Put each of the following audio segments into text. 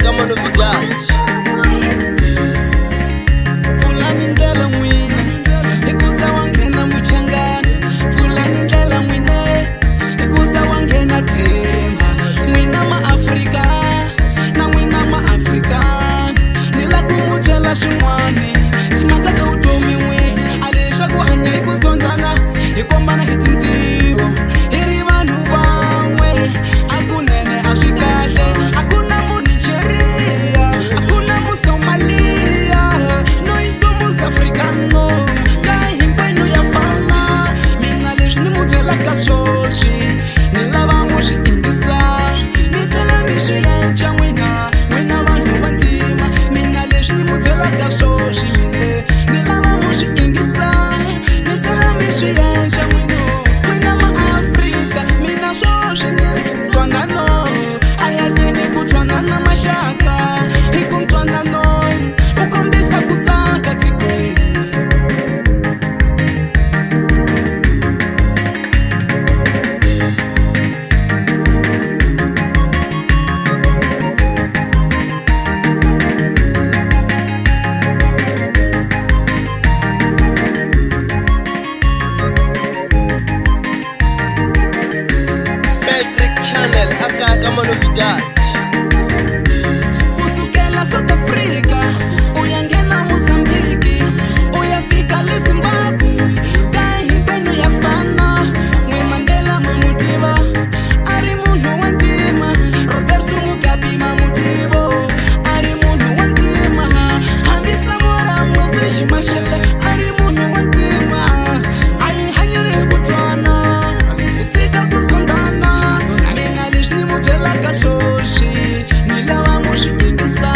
Kama novidade fulani ndlela mwina ikuza wangena muchangani fulani ndlela mwine ikuza wangena temba mwina maafrika na mwina maafrika nila kumujela shimwani timakaka utomi mwe alisha kuhanya ikuzondana ikombana hitintiwo iri vanhu vamwe akunene ashikahle kama novidade kusukela South Africa uyangena Mozambiki uyafika Zimbabwe kahi kwenu yafana mwe Mandela Mamutiba ari munhu wantima Roberto Mugabe Mamutibo ari munhu wantima Hamisa Mora Moses Mashele ari munhu wantima ai hanyere kutwana sika kuzondana mina lishni mujela kashoshi nilava muzviingisa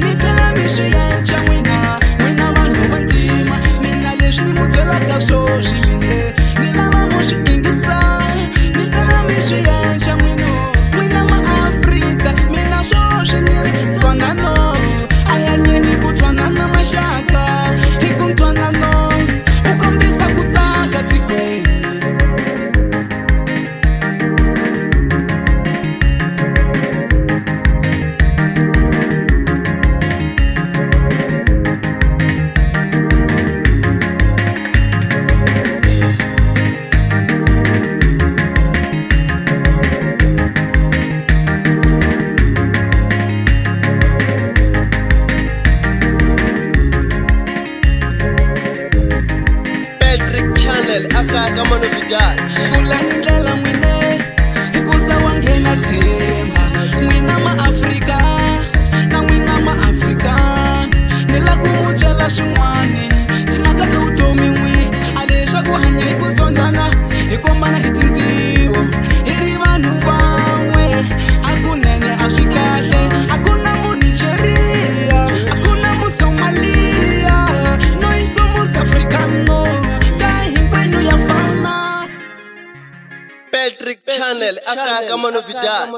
misela mishu yencha mwina vanhu vantima mina lishni mujela kashoshi mine nilava muzviingisa misela mishu yencha mwina maafrika mina shoshi niri twanano ayanyeni kutwanana mashaka ikumtwanano ukombisa kutsaka tikweni kama novidade fulani ndlela mwine ikuza wangena temba mwina maafrika na mwina maafrika nila kumujela shimwani timakaka utomi mwi alisha kuhanya ikuzondana ikombana hitintiwo iri vanhu vamwe akunene ashikahle akuna munigeria akuna musomalia noiso musafrikano Patrick Channel aka kama novidade